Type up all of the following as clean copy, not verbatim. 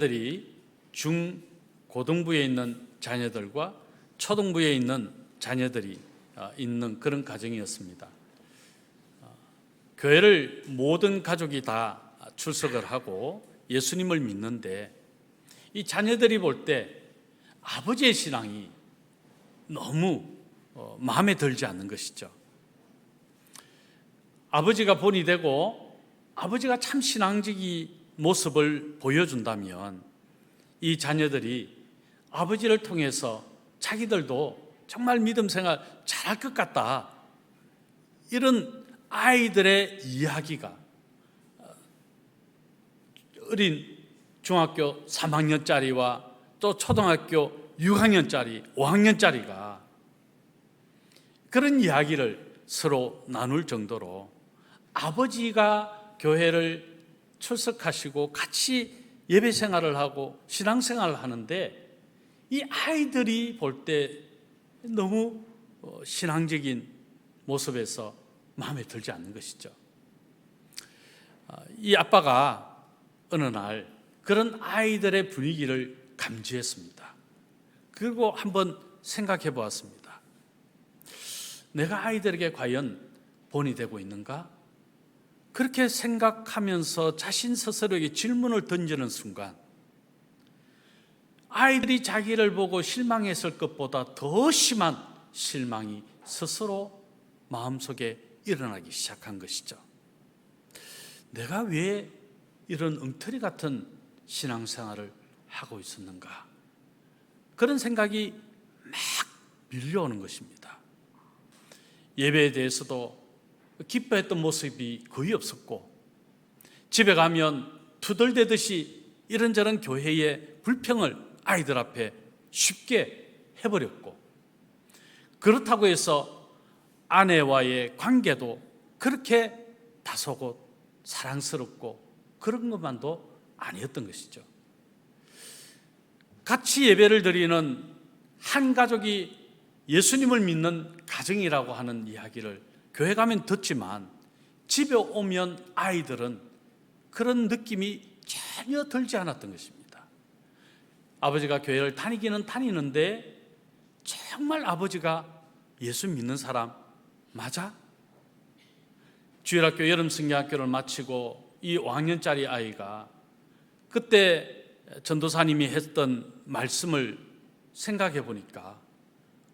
들이 중고등부에 있는 자녀들과 초등부에 있는 자녀들이 있는 그런 가정이었습니다. 교회를 모든 가족이 다 출석을 하고 예수님을 믿는데 이 자녀들이 볼 때 아버지의 신앙이 너무 마음에 들지 않는 것이죠. 아버지가 본이 되고 아버지가 참 신앙적인 모습을 보여준다면 이 자녀들이 아버지를 통해서 자기들도 정말 믿음 생활 잘할 것 같다, 이런 아이들의 이야기가 어린 중학교 3학년짜리와 또 초등학교 6학년짜리, 5학년짜리가 그런 이야기를 서로 나눌 정도로 아버지가 교회를 출석하시고 같이 예배 생활을 하고 신앙 생활을 하는데 이 아이들이 볼 때 너무 신앙적인 모습에서 마음에 들지 않는 것이죠. 이 아빠가 어느 날 그런 아이들의 분위기를 감지했습니다. 그리고 한번 생각해 보았습니다. 내가 아이들에게 과연 본이 되고 있는가? 그렇게 생각하면서 자신 스스로에게 질문을 던지는 순간 아이들이 자기를 보고 실망했을 것보다 더 심한 실망이 스스로 마음속에 일어나기 시작한 것이죠. 내가 왜 이런 엉터리 같은 신앙생활을 하고 있었는가? 그런 생각이 막 밀려오는 것입니다. 예배에 대해서도 기뻐했던 모습이 거의 없었고, 집에 가면 투덜대듯이 이런저런 교회의 불평을 아이들 앞에 쉽게 해버렸고, 그렇다고 해서 아내와의 관계도 그렇게 다소곳 사랑스럽고 그런 것만도 아니었던 것이죠. 같이 예배를 드리는 한 가족이 예수님을 믿는 가정이라고 하는 이야기를 교회 가면 듣지만 집에 오면 아이들은 그런 느낌이 전혀 들지 않았던 것입니다. 아버지가 교회를 다니기는 다니는데 정말 아버지가 예수 믿는 사람 맞아? 주일학교 여름성경학교를 마치고 이 5학년짜리 아이가 그때 전도사님이 했던 말씀을 생각해 보니까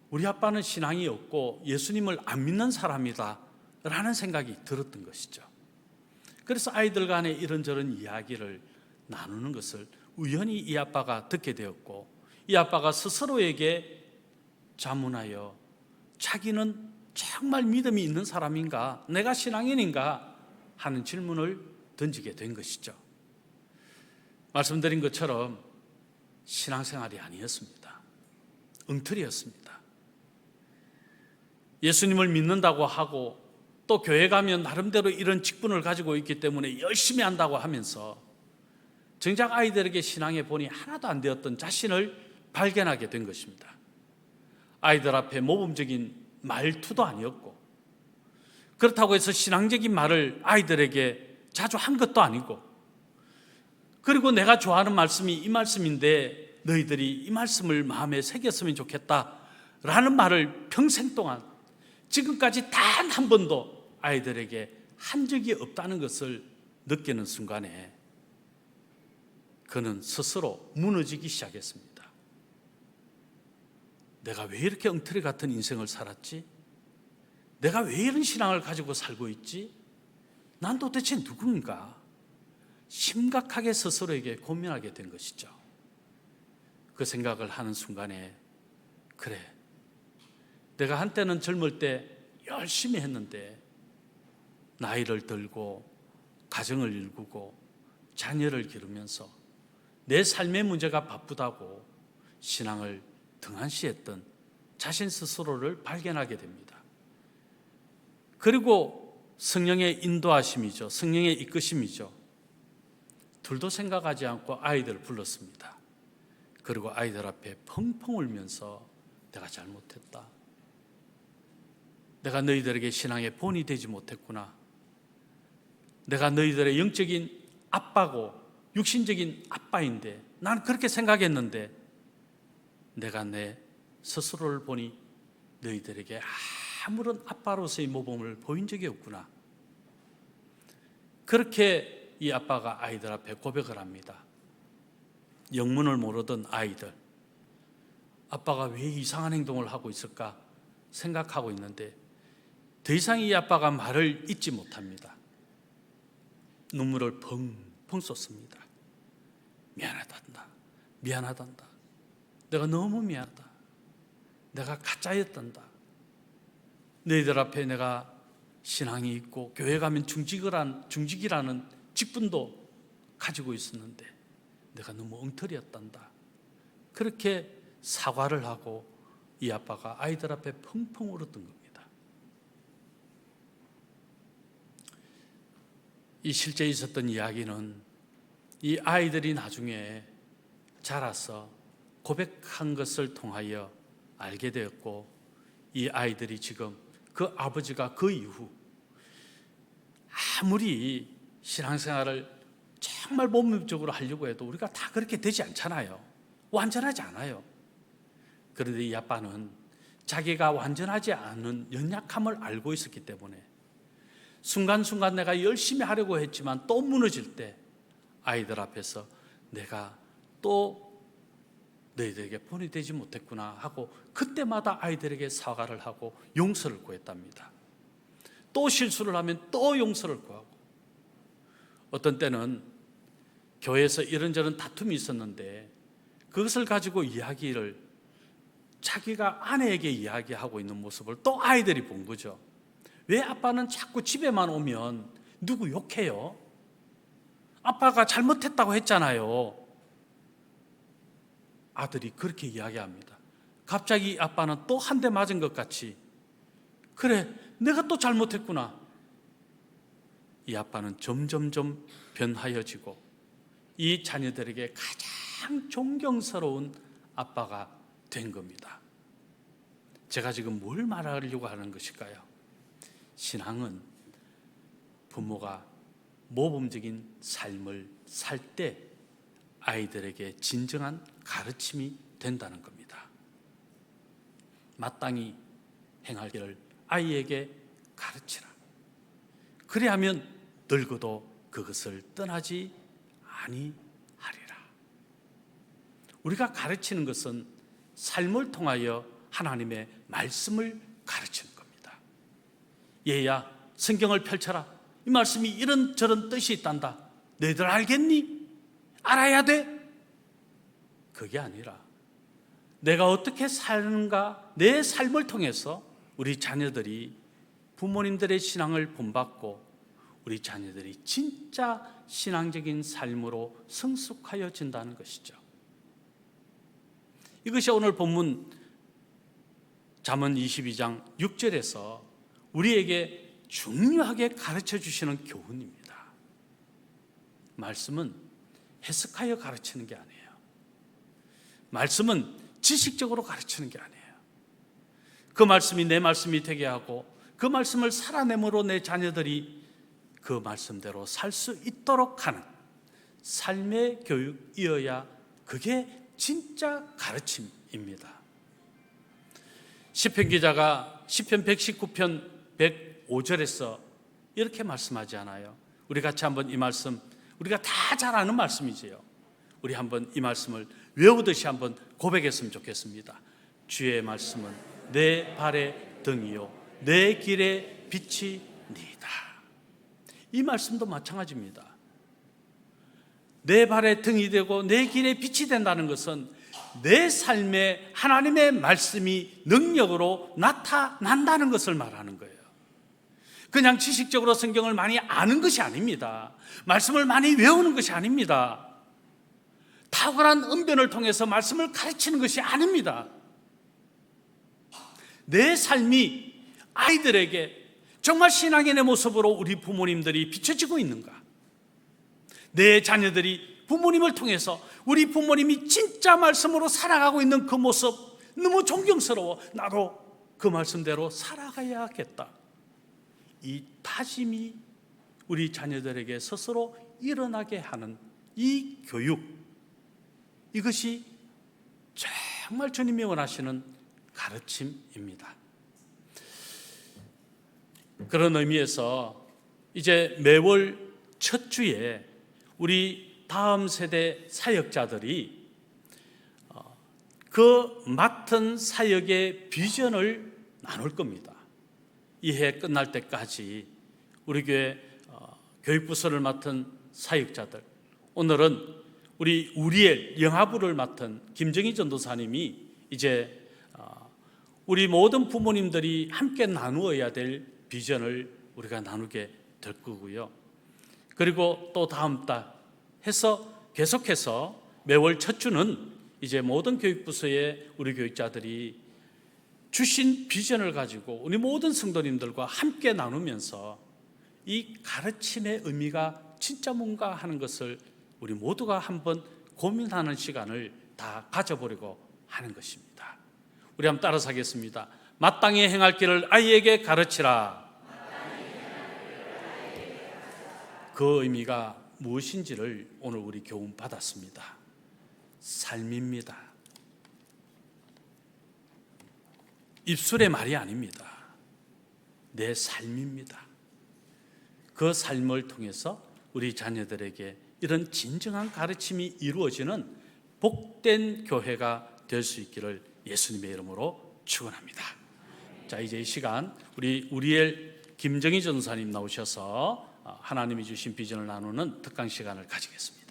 우리 아빠는 신앙이 없고 예수님을 안 믿는 사람이다 라는 생각이 들었던 것이죠. 그래서 아이들 간에 이런저런 이야기를 나누는 것을 우연히 이 아빠가 듣게 되었고, 이 아빠가 스스로에게 자문하여 자기는 정말 믿음이 있는 사람인가, 내가 신앙인인가 하는 질문을 던지게 된 것이죠. 말씀드린 것처럼 신앙생활이 아니었습니다. 엉터리였습니다. 예수님을 믿는다고 하고 또 교회 가면 나름대로 이런 직분을 가지고 있기 때문에 열심히 한다고 하면서 정작 아이들에게 신앙의 본이 하나도 안 되었던 자신을 발견하게 된 것입니다. 아이들 앞에 모범적인 말투도 아니었고, 그렇다고 해서 신앙적인 말을 아이들에게 자주 한 것도 아니고, 그리고 내가 좋아하는 말씀이 이 말씀인데 너희들이 이 말씀을 마음에 새겼으면 좋겠다라는 말을 평생 동안 지금까지 단 한 번도 아이들에게 한 적이 없다는 것을 느끼는 순간에 그는 스스로 무너지기 시작했습니다. 내가 왜 이렇게 엉터리 같은 인생을 살았지? 내가 왜 이런 신앙을 가지고 살고 있지? 난 도대체 누구인가? 심각하게 스스로에게 고민하게 된 것이죠. 그 생각을 하는 순간에, 그래, 내가 한때는 젊을 때 열심히 했는데 나이를 들고 가정을 일구고 자녀를 기르면서 내 삶의 문제가 바쁘다고 신앙을 등한시했던 자신 스스로를 발견하게 됩니다. 그리고 성령의 인도하심이죠, 성령의 이끄심이죠. 둘도 생각하지 않고 아이들을 불렀습니다. 그리고 아이들 앞에 펑펑 울면서 내가 잘못했다, 내가 너희들에게 신앙의 본이 되지 못했구나, 내가 너희들의 영적인 아빠고 육신적인 아빠인데 난 그렇게 생각했는데 내가 내 스스로를 보니 너희들에게 아무런 아빠로서의 모범을 보인 적이 없구나. 그렇게 이 아빠가 아이들 앞에 고백을 합니다. 영문을 모르던 아이들, 아빠가 왜 이상한 행동을 하고 있을까 생각하고 있는데 더 이상 이 아빠가 말을 잇지 못합니다. 눈물을 펑펑 쏟습니다. 미안하단다. 내가 너무 미안하다. 내가 가짜였단다. 너희들 앞에 내가 신앙이 있고 교회 가면 중직이라는 직분도 가지고 있었는데 내가 너무 엉터리였단다. 그렇게 사과를 하고 이 아빠가 아이들 앞에 펑펑 울었던 겁니다. 이 실제 있었던 이야기는 이 아이들이 나중에 자라서 고백한 것을 통하여 알게 되었고, 이 아이들이 지금 그 아버지가 그 이후 아무리 신앙생활을 정말 몸집적으로 하려고 해도 우리가 다 그렇게 되지 않잖아요. 완전하지 않아요. 그런데 이 아빠는 자기가 완전하지 않은 연약함을 알고 있었기 때문에 순간순간 내가 열심히 하려고 했지만 또 무너질 때 아이들 앞에서 내가 또 너희들에게 본이 되지 못했구나 하고 그때마다 아이들에게 사과를 하고 용서를 구했답니다. 또 실수를 하면 또 용서를 구하고, 어떤 때는 교회에서 이런저런 다툼이 있었는데 그것을 가지고 이야기를 자기가 아내에게 이야기하고 있는 모습을 또 아이들이 본 거죠. 왜 아빠는 자꾸 집에만 오면 누구 욕해요? 아빠가 잘못했다고 했잖아요. 아들이 그렇게 이야기합니다. 갑자기 아빠는 또 한 대 맞은 것 같이, 그래 내가 또 잘못했구나. 이 아빠는 점점점 변하여지고 이 자녀들에게 가장 존경스러운 아빠가 된 겁니다. 제가 지금 뭘 말하려고 하는 것일까요? 신앙은 부모가 모범적인 삶을 살 때 아이들에게 진정한 가르침이 된다는 겁니다. 마땅히 행할 길을 아이에게 가르치라. 그리하면 늙어도 그것을 떠나지 아니하리라. 우리가 가르치는 것은 삶을 통하여 하나님의 말씀을 가르치는 겁니다. 얘야, 성경을 펼쳐라. 이 말씀이 이런저런 뜻이 있단다. 너희들 알겠니? 알아야 돼? 그게 아니라 내가 어떻게 사는가, 내 삶을 통해서 우리 자녀들이 부모님들의 신앙을 본받고 우리 자녀들이 진짜 신앙적인 삶으로 성숙하여진다는 것이죠. 이것이 오늘 본문 잠언 22장 6절에서 우리에게 중요하게 가르쳐 주시는 교훈입니다. 말씀은 해석하여 가르치는 게 아니에요. 말씀은 지식적으로 가르치는 게 아니에요. 그 말씀이 내 말씀이 되게 하고 그 말씀을 살아내므로 내 자녀들이 그 말씀대로 살 수 있도록 하는 삶의 교육이어야 그게 진짜 가르침입니다. 시편 기자가 시편 119편 105절에서 이렇게 말씀하지 않아요? 우리 같이 한번 이 말씀, 우리가 다 잘 아는 말씀이지요. 우리 한번 이 말씀을 외우듯이 한번 고백했으면 좋겠습니다. 주의 말씀은 내 발의 등이요 내 길의 빛이니이다. 이 말씀도 마찬가지입니다. 내 발의 등이 되고 내 길의 빛이 된다는 것은 내 삶에 하나님의 말씀이 능력으로 나타난다는 것을 말하는 거예요. 그냥 지식적으로 성경을 많이 아는 것이 아닙니다. 말씀을 많이 외우는 것이 아닙니다. 탁월한 언변을 통해서 말씀을 가르치는 것이 아닙니다. 내 삶이 아이들에게 정말 신앙의 내 모습으로 우리 부모님들이 비춰지고 있는가? 내 자녀들이 부모님을 통해서 우리 부모님이 진짜 말씀으로 살아가고 있는 그 모습 너무 존경스러워. 나도 그 말씀대로 살아가야겠다. 이 다짐이 우리 자녀들에게 스스로 일어나게 하는 이 교육, 이것이 정말 주님이 원하시는 가르침입니다. 그런 의미에서 이제 매월 첫 주에 우리 다음 세대 사역자들이 그 맡은 사역의 비전을 나눌 겁니다. 이 해 끝날 때까지 우리 교회 교육부서를 맡은 사역자들, 오늘은 우리 우리엘 영화부를 맡은 김정희 전도사님이 이제 우리 모든 부모님들이 함께 나누어야 될 비전을 우리가 나누게 될 거고요. 그리고 또 다음 달 해서 계속해서 매월 첫 주는 이제 모든 교육부서의 우리 교육자들이 주신 비전을 가지고 우리 모든 성도님들과 함께 나누면서 이 가르침의 의미가 진짜 뭔가 하는 것을 우리 모두가 한번 고민하는 시간을 다 가져보려고 하는 것입니다. 우리 한번 따라서 하겠습니다. 마땅히 행할 길을 아이에게 가르치라. 그 의미가 무엇인지를 오늘 우리 교훈 받았습니다. 삶입니다. 입술의 말이 아닙니다. 내 삶입니다. 그 삶을 통해서 우리 자녀들에게 이런 진정한 가르침이 이루어지는 복된 교회가 될 수 있기를 예수님의 이름으로 축원합니다. 자, 이제 이 시간 우리 우리엘 김정희 전도사님 나오셔서 하나님이 주신 비전을 나누는 특강 시간을 가지겠습니다.